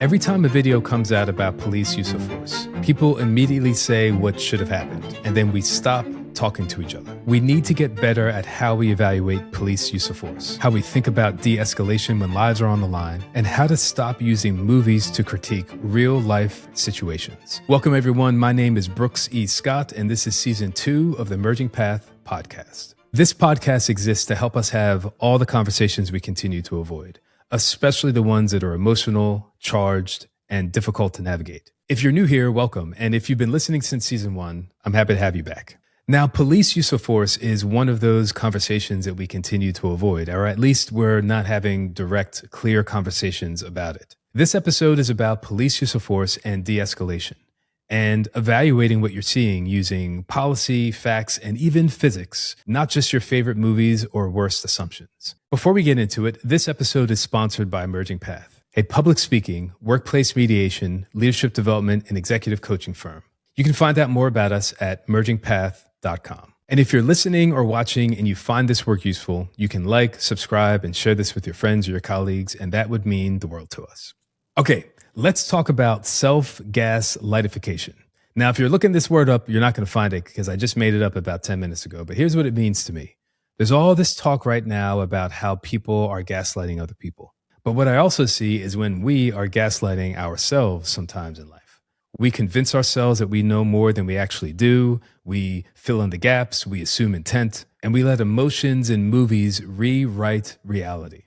Every time a video comes out about police use of force, people immediately say what should have happened, and then we stop talking to each other. We need to get better at how we evaluate police use of force, how we think about de-escalation when lives are on the line, and how to stop using movies to critique real-life situations. Welcome, everyone. My name is Brooks E. Scott, and this is Season 2 of the Emerging Path podcast. This podcast exists to help us have all the conversations we continue to avoid, especially the ones that are emotional, charged, and difficult to navigate. If you're new here, welcome. And if you've been listening since Season 1, I'm happy to have you back. Now, police use of force is one of those conversations that we continue to avoid, or at least we're not having direct, clear conversations about it. This episode is about police use of force and de-escalation, and evaluating what you're seeing using policy, facts, and even physics, not just your favorite movies or worst assumptions. Before we get into it, this episode is sponsored by Emerging Path, a public speaking, workplace mediation, leadership development, and executive coaching firm. You can find out more about us at emergingpath.com. And if you're listening or watching and you find this work useful, you can like, subscribe, and share this with your friends or your colleagues, and that would mean the world to us. Okay. Let's talk about self-gaslightification. Now, if you're looking this word up, you're not going to find it because I just made it up about 10 minutes ago. But here's what it means to me. There's all this talk right now about how people are gaslighting other people. But what I also see is when we are gaslighting ourselves sometimes in life. We convince ourselves that we know more than we actually do. We fill in the gaps. We assume intent. And we let emotions and movies rewrite reality.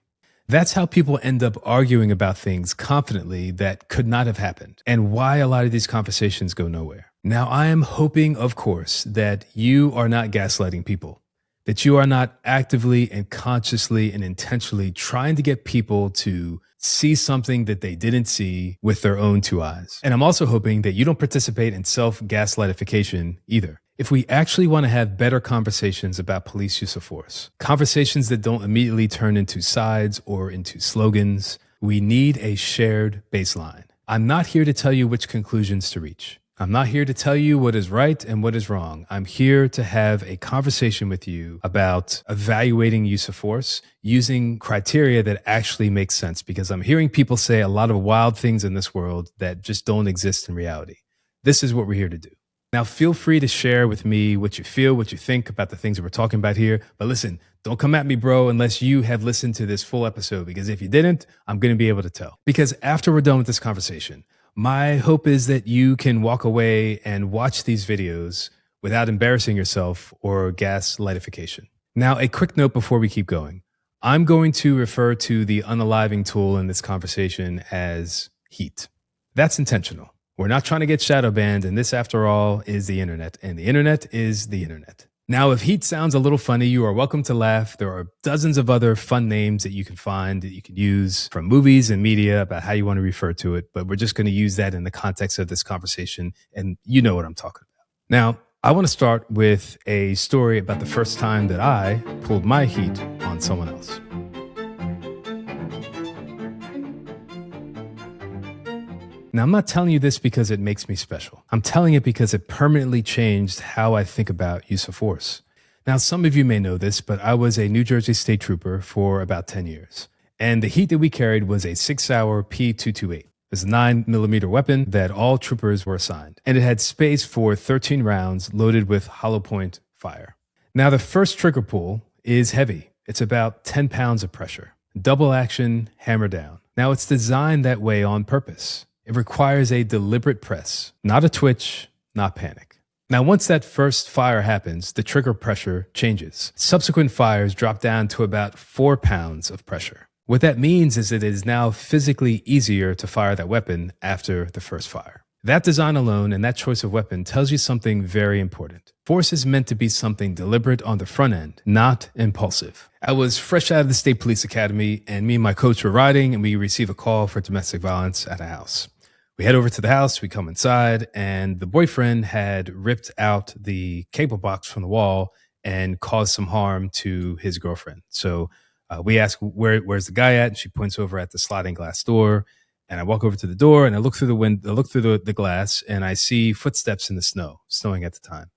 That's how people end up arguing about things confidently that could not have happened, and why a lot of these conversations go nowhere. Now, I am hoping, of course, that you are not gaslighting people, that you are not actively and consciously and intentionally trying to get people to see something that they didn't see with their own two eyes. And I'm also hoping that you don't participate in self-gaslightification either. If we actually want to have better conversations about police use of force, conversations that don't immediately turn into sides or into slogans, we need a shared baseline. I'm not here to tell you which conclusions to reach. I'm not here to tell you what is right and what is wrong. I'm here to have a conversation with you about evaluating use of force using criteria that actually make sense, because I'm hearing people say a lot of wild things in this world that just don't exist in reality. This is what we're here to do. Now, feel free to share with me what you feel, what you think about the things that we're talking about here. But listen, don't come at me, bro, unless you have listened to this full episode, because if you didn't, I'm going to be able to tell. Because after we're done with this conversation, my hope is that you can walk away and watch these videos without embarrassing yourself or gaslightification. Now, a quick note before we keep going. I'm going to refer to the unaliving tool in this conversation as heat. That's intentional. We're not trying to get shadow banned, and this, after all, is the internet, and the internet is the internet. Now, if heat sounds a little funny, you are welcome to laugh. There are dozens of other fun names that you can find, that you can use from movies and media about how you want to refer to it, but we're just going to use that in the context of this conversation, and you know what I'm talking about. Now, I want to start with a story about the first time that I pulled my heat on someone else. Now, I'm not telling you this because it makes me special. I'm telling it because it permanently changed how I think about use of force. Now, some of you may know this, but I was a New Jersey state trooper for about 10 years. And the heat that we carried was a 6-hour P228. It was a 9mm weapon that all troopers were assigned. And it had space for 13 rounds loaded with hollow point fire. Now, the first trigger pull is heavy. It's about 10 pounds of pressure. Double action, hammer down. Now, it's designed that way on purpose. It requires a deliberate press, not a twitch, not panic. Now, once that first fire happens, the trigger pressure changes. Subsequent fires drop down to about 4 pounds of pressure. What that means is it is now physically easier to fire that weapon after the first fire. That design alone and that choice of weapon tells you something very important. Force is meant to be something deliberate on the front end, not impulsive. I was fresh out of the State Police Academy, and me and my coach were riding, and we receive a call for domestic violence at a house. We head over to the house, we come inside, and the boyfriend had ripped out the cable box from the wall and caused some harm to his girlfriend. So we ask, where's the guy at? And she points over at the sliding glass door. And I walk over to the door and I look through the window, I look through the glass, and I see footsteps in the snow, snowing at the time.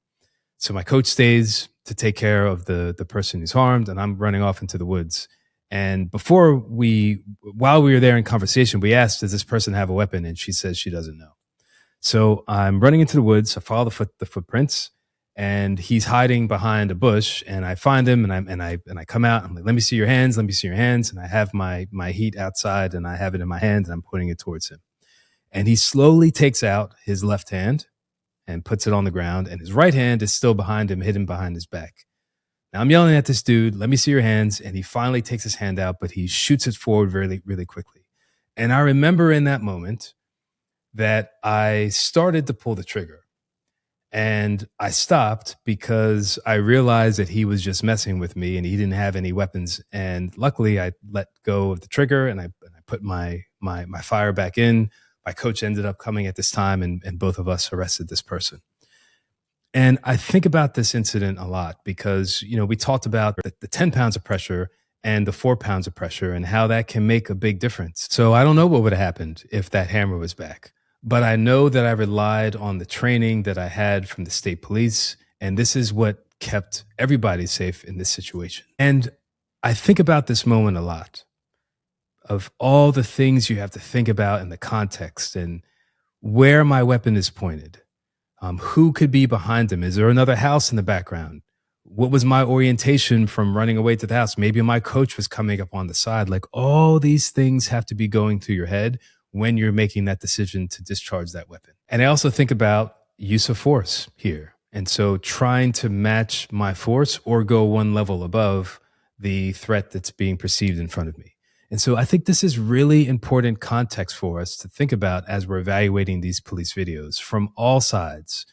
So my coach stays to take care of the person who's harmed, and I'm running off into the woods. And while we were there in conversation, we asked, does this person have a weapon? And she says she doesn't know. So I'm running into the woods. I follow the footprints, and he's hiding behind a bush. And I find him, and I come out. I'm like, let me see your hands. Let me see your hands. And I have my heat outside, and I have it in my hand, and I'm pointing it towards him. And he slowly takes out his left hand and puts it on the ground, and his right hand is still behind him, hidden behind his back. Now I'm yelling at this dude, let me see your hands. And he finally takes his hand out, but he shoots it forward really, really quickly. And I remember in that moment that I started to pull the trigger, and I stopped because I realized that he was just messing with me and he didn't have any weapons. And luckily I let go of the trigger, and I put my fire back in. My coach ended up coming at this time, and both of us arrested this person. And I think about this incident a lot because, we talked about the 10 pounds of pressure and the 4 pounds of pressure and how that can make a big difference. So I don't know what would have happened if that hammer was back, but I know that I relied on the training that I had from the state police. And this is what kept everybody safe in this situation. And I think about this moment a lot, of all the things you have to think about in the context and where my weapon is pointed. Who could be behind him? Is there another house in the background? What was my orientation from running away to the house? Maybe my coach was coming up on the side. Like, all these things have to be going through your head when you're making that decision to discharge that weapon. And I also think about use of force here. And so trying to match my force or go one level above the threat that's being perceived in front of me. And so I think this is really important context for us to think about as we're evaluating these police videos from all sides.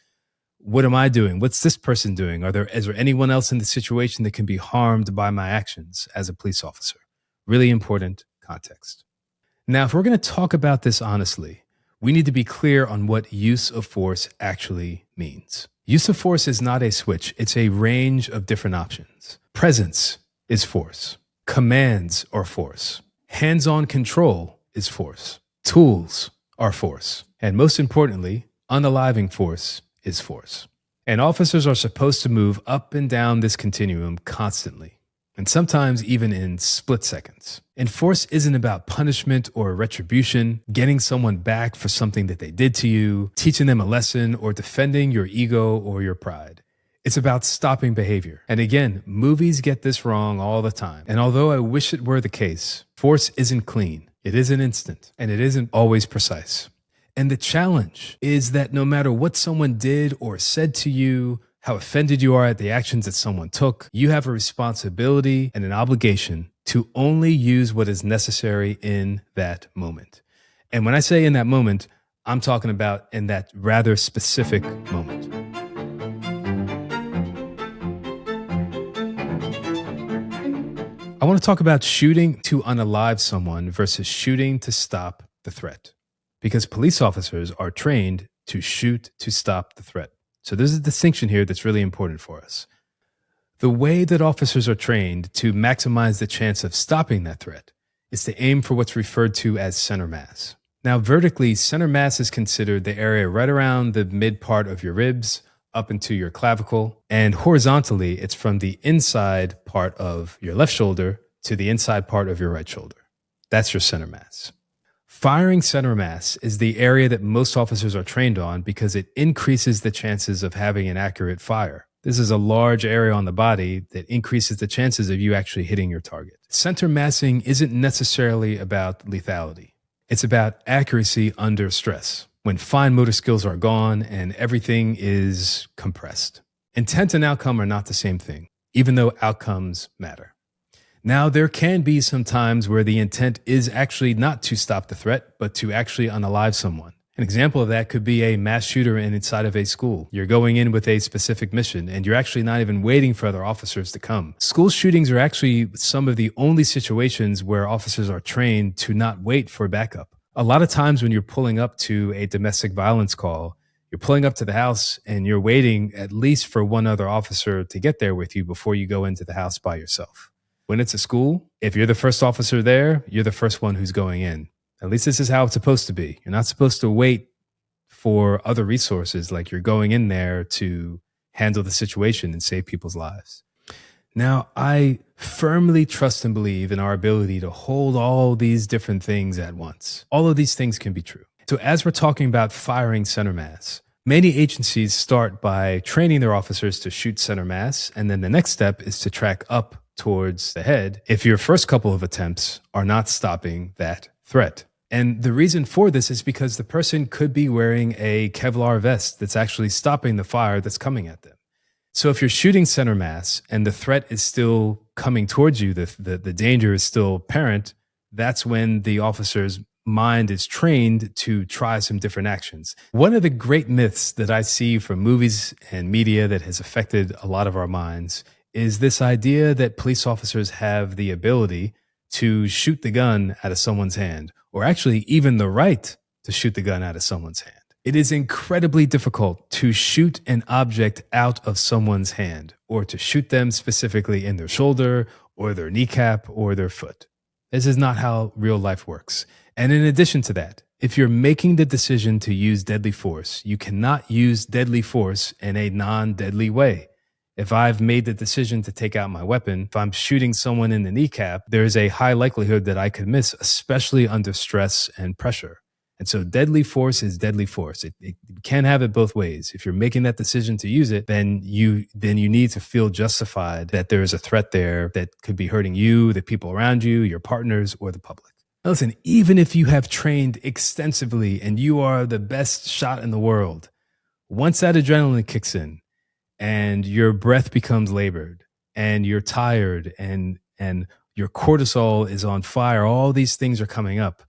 What am I doing? What's this person doing? Is there anyone else in the situation that can be harmed by my actions as a police officer? Really important context. Now, if we're going to talk about this honestly, we need to be clear on what use of force actually means. Use of force is not a switch. It's a range of different options. Presence is force. Commands are force. Hands-on control is force. Tools are force. And most importantly, unaliving force is force. And officers are supposed to move up and down this continuum constantly, and sometimes even in split seconds. And force isn't about punishment or retribution, getting someone back for something that they did to you, teaching them a lesson, or defending your ego or your pride. It's about stopping behavior. And again, movies get this wrong all the time. And although I wish it were the case, force isn't clean. It isn't instant, and it isn't always precise. And the challenge is that no matter what someone did or said to you, how offended you are at the actions that someone took, you have a responsibility and an obligation to only use what is necessary in that moment. And when I say in that moment, I'm talking about in that rather specific moment. I want to talk about shooting to unalive someone versus shooting to stop the threat, because police officers are trained to shoot to stop the threat. So there's a distinction here that's really important for us. The way that officers are trained to maximize the chance of stopping that threat is to aim for what's referred to as center mass. Now, vertically, center mass is considered the area right around the mid part of your ribs up into your clavicle. And horizontally, it's from the inside part of your left shoulder to the inside part of your right shoulder. That's your center mass. Firing center mass is the area that most officers are trained on because it increases the chances of having an accurate fire. This is a large area on the body that increases the chances of you actually hitting your target. Center massing isn't necessarily about lethality. It's about accuracy under stress, when fine motor skills are gone and everything is compressed. Intent and outcome are not the same thing, even though outcomes matter. Now, there can be some times where the intent is actually not to stop the threat, but to actually unalive someone. An example of that could be a mass shooter inside of a school. You're going in with a specific mission, and you're actually not even waiting for other officers to come. School shootings are actually some of the only situations where officers are trained to not wait for backup. A lot of times when you're pulling up to a domestic violence call, you're pulling up to the house and you're waiting at least for one other officer to get there with you before you go into the house by yourself. When it's a school, if you're the first officer there, you're the first one who's going in. At least this is how it's supposed to be. You're not supposed to wait for other resources, like you're going in there to handle the situation and save people's lives. Now, I firmly trust and believe in our ability to hold all these different things at once. All of these things can be true. So as we're talking about firing center mass, many agencies start by training their officers to shoot center mass, and then the next step is to track up towards the head if your first couple of attempts are not stopping that threat. And the reason for this is because the person could be wearing a Kevlar vest that's actually stopping the fire that's coming at them. So if you're shooting center mass and the threat is still coming towards you, the danger is still apparent, that's when the officer's mind is trained to try some different actions. One of the great myths that I see from movies and media that has affected a lot of our minds is this idea that police officers have the ability to shoot the gun out of someone's hand, or actually even the right to shoot the gun out of someone's hand. It is incredibly difficult to shoot an object out of someone's hand, or to shoot them specifically in their shoulder or their kneecap or their foot. This is not how real life works. And in addition to that, if you're making the decision to use deadly force, you cannot use deadly force in a non-deadly way. If I've made the decision to take out my weapon, if I'm shooting someone in the kneecap, there's a high likelihood that I could miss, especially under stress and pressure. And so deadly force is deadly force. You can't have it both ways. If you're making that decision to use it, then you need to feel justified that there is a threat there that could be hurting you, the people around you, your partners, or the public. Now listen, even if you have trained extensively and you are the best shot in the world, once that adrenaline kicks in and your breath becomes labored and you're tired and your cortisol is on fire, all these things are coming up,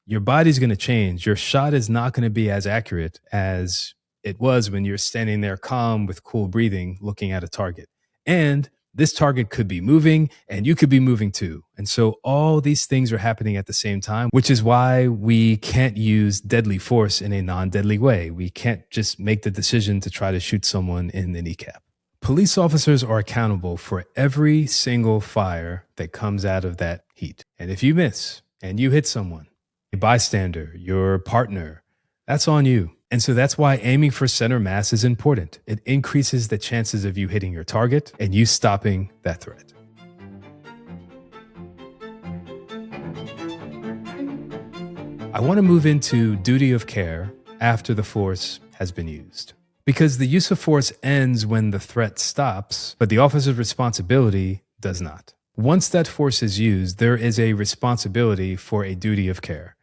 your body's going to change. Your shot is not going to be as accurate as it was when you're standing there calm with cool breathing, looking at a target. And this target could be moving and you could be moving too. And so all these things are happening at the same time, which is why we can't use deadly force in a non-deadly way. We can't just make the decision to try to shoot someone in the kneecap. Police officers are accountable for every single fire that comes out of that heat. And if you miss and you hit someone, a bystander, your partner, that's on you. And so that's why aiming for center mass is important. It increases the chances of you hitting your target and you stopping that threat. I want to move into duty of care after the force has been used. Because the use of force ends when the threat stops, but the officer's responsibility does not. Once that force is used, there is a responsibility for a duty of care.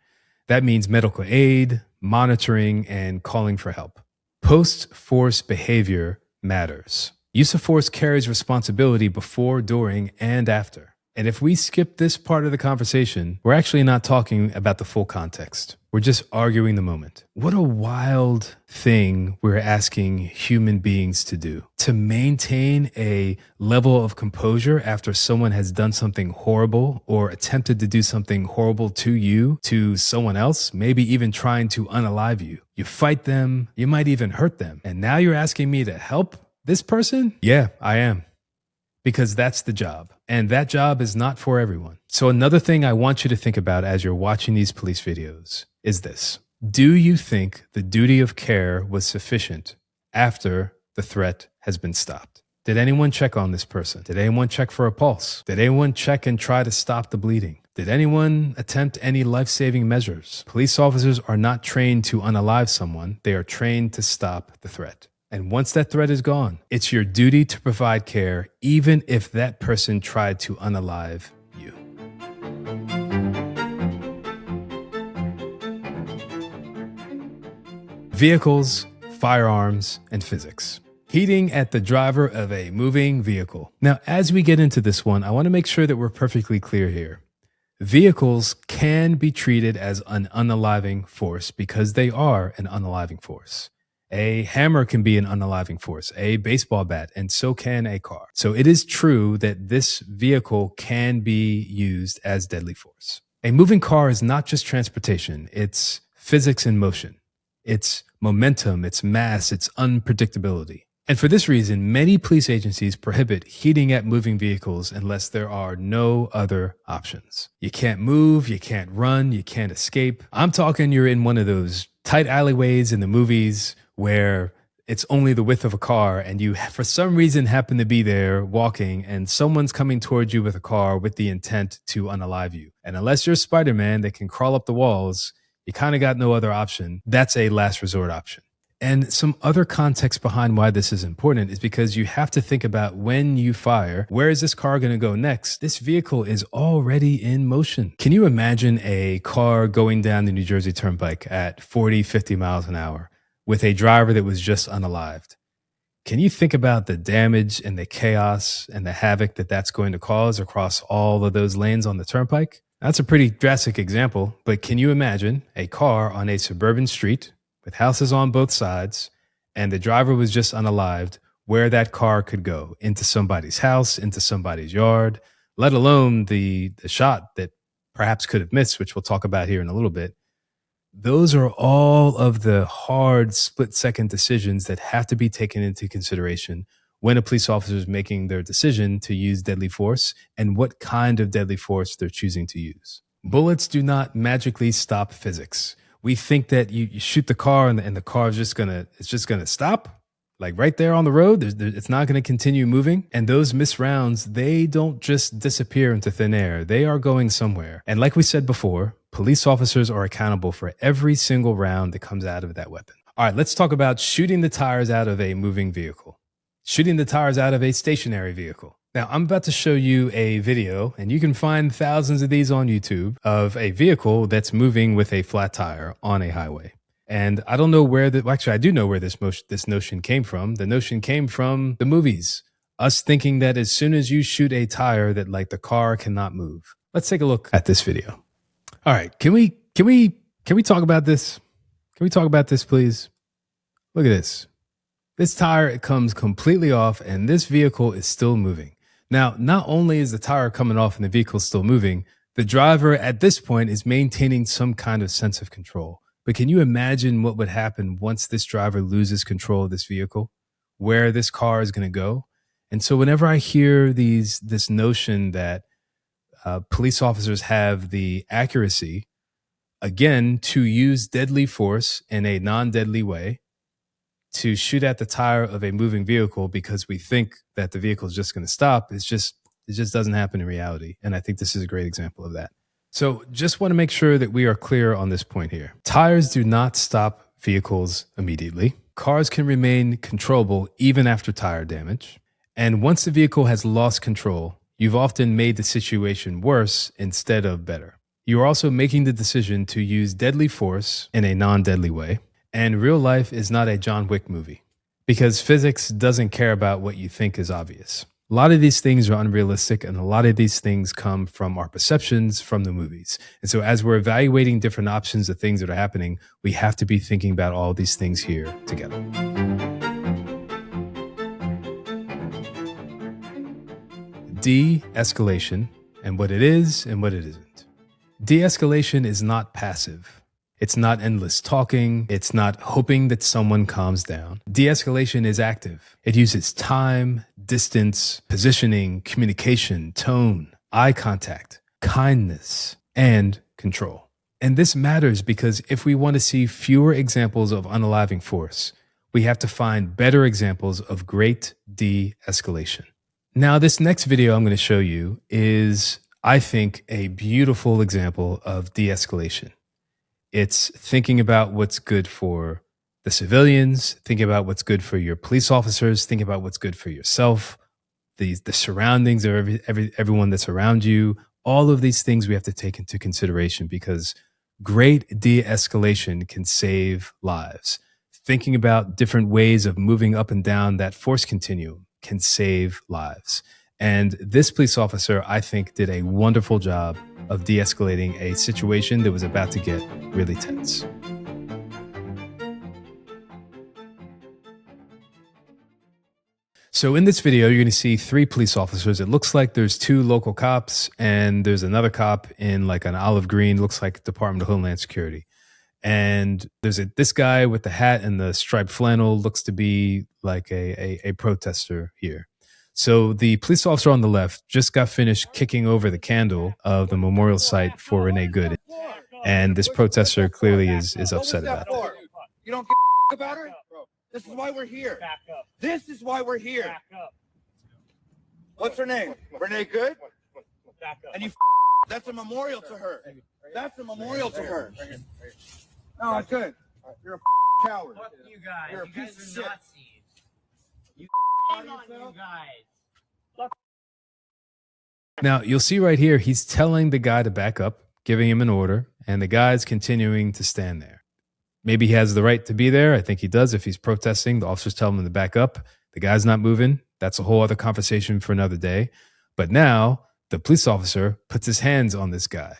That means medical aid, monitoring, and calling for help. Post-force behavior matters. Use of force carries responsibility before, during, and after. And if we skip this part of the conversation, we're actually not talking about the full context. We're just arguing the moment. What a wild thing we're asking human beings to do. To maintain a level of composure after someone has done something horrible or attempted to do something horrible to you, to someone else, maybe even trying to unalive you. You fight them, you might even hurt them. And now you're asking me to help this person? Yeah, I am. Because that's the job. And that job is not for everyone. So another thing I want you to think about as you're watching these police videos is this. Do you think the duty of care was sufficient after the threat has been stopped? Did anyone check on this person? Did anyone check for a pulse? Did anyone check and try to stop the bleeding? Did anyone attempt any life-saving measures? Police officers are not trained to unalive someone. They are trained to stop the threat. And once that threat is gone, it's your duty to provide care, even if that person tried to unalive you. Vehicles, firearms, and physics. Heating at the driver of a moving vehicle. Now, as we get into this one, I want to make sure that we're perfectly clear here. Vehicles can be treated as an unaliving force because they are an unaliving force. A hammer can be an unaliving force, a baseball bat, and so can a car. So it is true that this vehicle can be used as deadly force. A moving car is not just transportation, it's physics in motion. It's momentum, it's mass, it's unpredictability. And for this reason, many police agencies prohibit heating at moving vehicles unless there are no other options. You can't move, you can't run, you can't escape. I'm talking you're in one of those tight alleyways in the movies where it's only the width of a car, and you for some reason happen to be there walking, and someone's coming towards you with a car with the intent to unalive you. And unless you're Spider-Man that can crawl up the walls, you kind of got no other option. That's a last resort option. And some other context behind why this is important is because you have to think about when you fire, where is this car going to go next? This vehicle is already in motion. Can you imagine a car going down the New Jersey Turnpike at 40, 50 miles an hour with a driver that was just unalived? Can you think about the damage and the chaos and the havoc that that's going to cause across all of those lanes on the turnpike? That's a pretty drastic example, but can you imagine a car on a suburban street with houses on both sides, and the driver was just unalived, where that car could go into somebody's house, into somebody's yard, let alone the shot that perhaps could have missed, which we'll talk about here in a little bit. Those are all of the hard split-second decisions that have to be taken into consideration when a police officer is making their decision to use deadly force and what kind of deadly force they're choosing to use. Bullets do not magically stop physics. We think that you shoot the car and the car is just gonna stop, like right there on the road. It's not gonna continue moving. And those missed rounds, they don't just disappear into thin air. They are going somewhere. And like we said before, police officers are accountable for every single round that comes out of that weapon. All right, let's talk about shooting the tires out of a moving vehicle, shooting the tires out of a stationary vehicle. Now, I'm about to show you a video, and you can find thousands of these on YouTube, of a vehicle that's moving with a flat tire on a highway. And I don't know where actually, I do know where this notion came from. The notion came from the movies. Us thinking that as soon as you shoot a tire, that like the car cannot move. Let's take a look at this video. All right, can we talk about this? Can we talk about this, please? Look at this. This tire, it comes completely off, and this vehicle is still moving. Now, not only is the tire coming off and the vehicle still moving, the driver at this point is maintaining some kind of sense of control. But can you imagine what would happen once this driver loses control of this vehicle, where this car is going to go? And so whenever I hear this notion that police officers have the accuracy, again, to use deadly force in a non-deadly way, to shoot at the tire of a moving vehicle because we think that the vehicle is just going to stop, it just doesn't happen in reality. And I think this is a great example of that. So just want to make sure that we are clear on this point here. Tires do not stop vehicles immediately. Cars can remain controllable even after tire damage. And once the vehicle has lost control, you've often made the situation worse instead of better. You are also making the decision to use deadly force in a non-deadly way. And real life is not a John Wick movie, because physics doesn't care about what you think is obvious. A lot of these things are unrealistic, and a lot of these things come from our perceptions from the movies. And so as we're evaluating different options of things that are happening, we have to be thinking about all these things here together. De-escalation, and what it is and what it isn't. De-escalation is not passive. It's not endless talking. It's not hoping that someone calms down. De-escalation is active. It uses time, distance, positioning, communication, tone, eye contact, kindness, and control. And this matters because if we want to see fewer examples of unaliving force, we have to find better examples of great de-escalation. Now, this next video I'm going to show you is, I think, a beautiful example of de-escalation. It's thinking about what's good for the civilians, thinking about what's good for your police officers, thinking about what's good for yourself, the surroundings of everyone that's around you. All of these things we have to take into consideration because great de-escalation can save lives. Thinking about different ways of moving up and down that force continuum can save lives. And this police officer, I think, did a wonderful job of de-escalating a situation that was about to get really tense. So in this video, you're going to see 3 police officers. It looks like there's 2 local cops and there's another cop in like an olive green, looks like Department of Homeland Security. And there's this guy with the hat and the striped flannel, looks to be like a protester here. So the police officer on the left just got finished kicking over the candle of the memorial site for Renee Good. And this protester clearly is upset about that. You don't give a about her? This is why we're here. Back up. This is why we're here. Back up. What's her name? Renee Good? Back up. And you that's a memorial to her. That's a memorial to her. No, it's good. You're a coward. Fuck you guys. You're a You piece guys of are shit. Nazis. You Shame on you guys. Now, you'll see right here, he's telling the guy to back up, giving him an order, and the guy's continuing to stand there. Maybe he has the right to be there. I think he does if he's protesting. The officers tell him to back up. The guy's not moving. That's a whole other conversation for another day. But now the police officer puts his hands on this guy,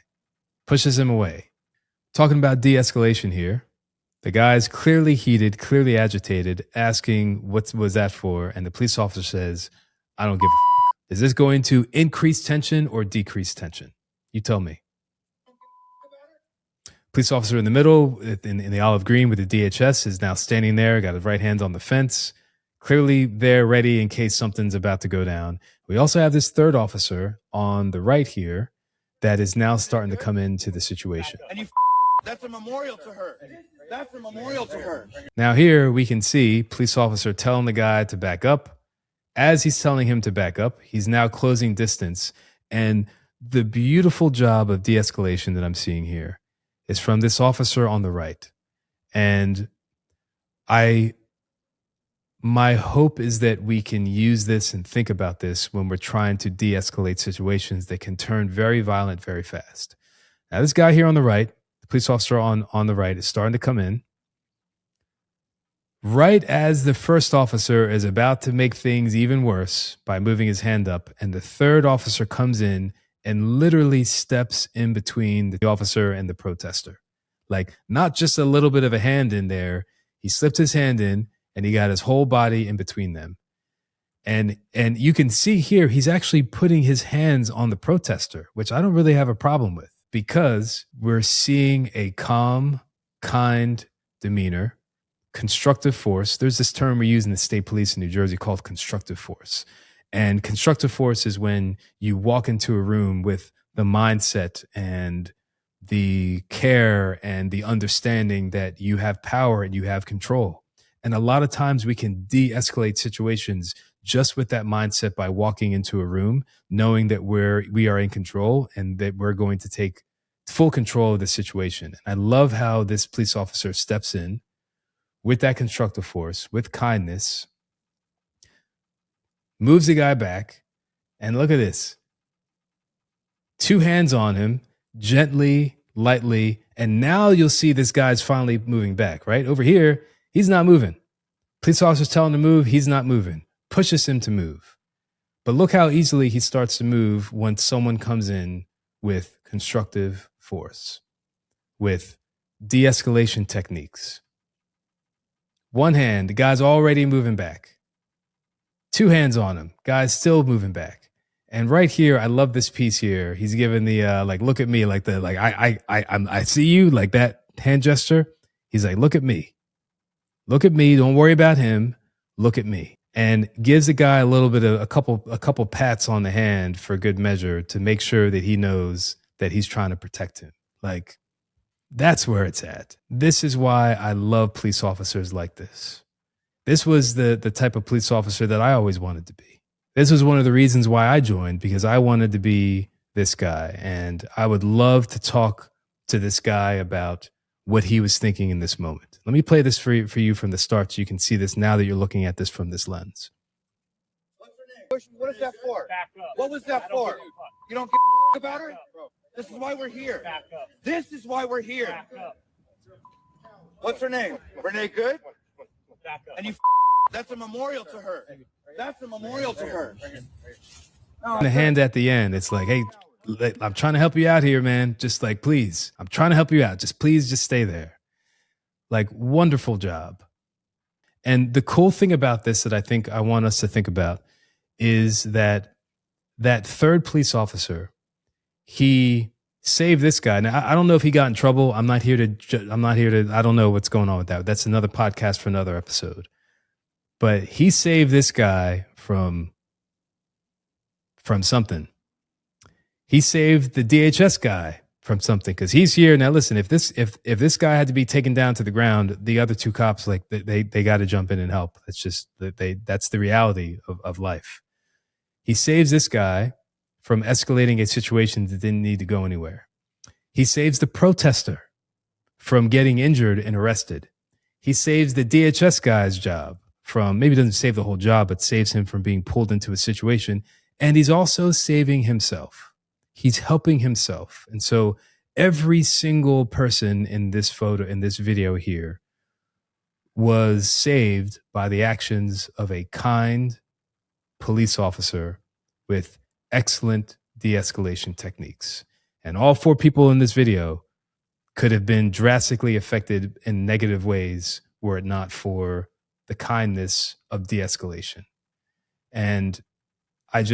pushes him away. Talking about de-escalation here. The guy's clearly heated, clearly agitated, asking what was that for? And the police officer says, I don't give a fuck. Is this going to increase tension or decrease tension? You tell me. Police officer in the middle, in the olive green with the DHS, is now standing there, got his right hand on the fence, clearly there ready in case something's about to go down. We also have this third officer on the right here that is now starting to come into the situation. And you that's a memorial to her. That's a memorial to her. Now here we can see police officer telling the guy to back up. As he's telling him to back up, he's now closing distance. And the beautiful job of de-escalation that I'm seeing here is from this officer on the right. And my hope is that we can use this and think about this when we're trying to de-escalate situations that can turn very violent very fast. Now, this guy here on the right, the police officer on the right, is starting to come in. Right as the first officer is about to make things even worse by moving his hand up, and the third officer comes in and literally steps in between the officer and the protester. Like, not just a little bit of a hand in there. He slipped his hand in and he got his whole body in between them. And you can see here, he's actually putting his hands on the protester, which I don't really have a problem with, because we're seeing a calm, kind demeanor, constructive force. There's this term we use in the state police in New Jersey called constructive force. And constructive force is when you walk into a room with the mindset and the care and the understanding that you have power and you have control. And a lot of times we can de-escalate situations just with that mindset by walking into a room, knowing that we are in control and that we're going to take full control of the situation. And I love how this police officer steps in with that constructive force, with kindness, moves the guy back, and look at this. 2 hands on him, gently, lightly, and now you'll see this guy's finally moving back, right? Over here, he's not moving. Police officer's telling him to move, he's not moving. Pushes him to move. But look how easily he starts to move when someone comes in with constructive force, with de-escalation techniques. 1 hand, the guy's already moving back. 2 hands on him, guy's still moving back. And right here, I love this piece here. He's giving the like, look at me, like the like I see you, like that hand gesture. He's like, look at me, don't worry about him, look at me, and gives the guy a little bit of a couple pats on the hand for good measure to make sure that he knows that he's trying to protect him. Like, that's where it's at. This is why I love police officers like this. This was the type of police officer that I always wanted to be. This was one of the reasons why I joined, because I wanted to be this guy. And I would love to talk to this guy about what he was thinking in this moment. Let me play this for you from the start so you can see this now that you're looking at this from this lens. What's her name? What is that for? Back up. What was that for? You don't give a about her? This is why we're here. Back up. This is why we're here. Back up. What's her name? Renee Good? Back up. And you that's a memorial to her. That's a memorial to her. No, The hand at the end, it's like, hey, I'm trying to help you out here, man. Just like, please, I'm trying to help you out. Please stay there. Like, wonderful job. And the cool thing about this that I think I want us to think about is that third police officer, he saved this guy. Now, I don't know if he got in trouble. I don't know what's going on with that. That's another podcast for another episode. But he saved this guy from something. He saved the DHS guy from something, because he's here now. Listen, if this guy had to be taken down to the ground, the other two cops, like, they got to jump in and help. That's just that's the reality of life. He saves this guy from escalating a situation that didn't need to go anywhere. He saves the protester from getting injured and arrested. He saves the DHS guy's job from, maybe doesn't save the whole job, but saves him from being pulled into a situation. And he's also saving himself. He's helping himself. And so every single person in this photo, in this video here, was saved by the actions of a kind police officer with excellent de-escalation techniques. And all four people in this video could have been drastically affected in negative ways were it not for the kindness of de-escalation. And I'm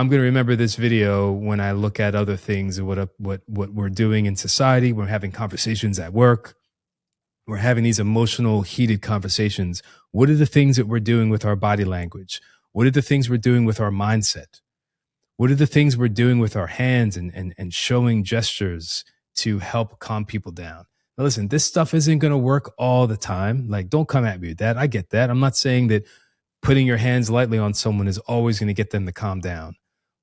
going to remember this video when I look at other things, what we're doing in society. We're having conversations at work. We're having these emotional, heated conversations. What are the things that we're doing with our body language? What are the things we're doing with our mindset? What are the things we're doing with our hands and showing gestures to help calm people down? Now, listen, this stuff isn't going to work all the time. Like, don't come at me with that. I get that. I'm not saying that putting your hands lightly on someone is always going to get them to calm down.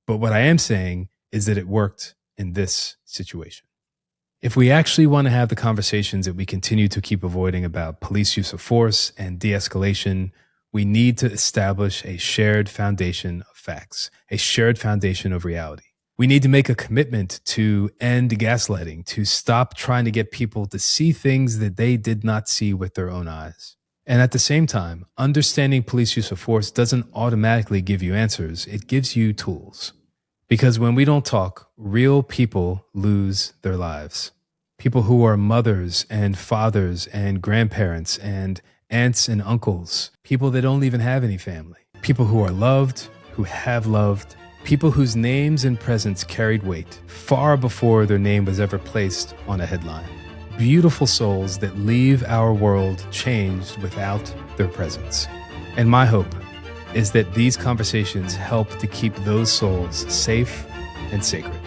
But what I am saying is that it worked in this situation. If we actually want to have the conversations that we continue to keep avoiding about police use of force and de-escalation, we need to establish a shared foundation of facts, a shared foundation of reality. We need to make a commitment to end gaslighting, to stop trying to get people to see things that they did not see with their own eyes. And at the same time, understanding police use of force doesn't automatically give you answers. It gives you tools. Because when we don't talk, real people lose their lives. People who are mothers and fathers and grandparents and aunts and uncles. People that don't even have any family. People who are loved, who have loved. People whose names and presence carried weight far before their name was ever placed on a headline. Beautiful souls that leave our world changed without their presence. And my hope is that these conversations help to keep those souls safe and sacred.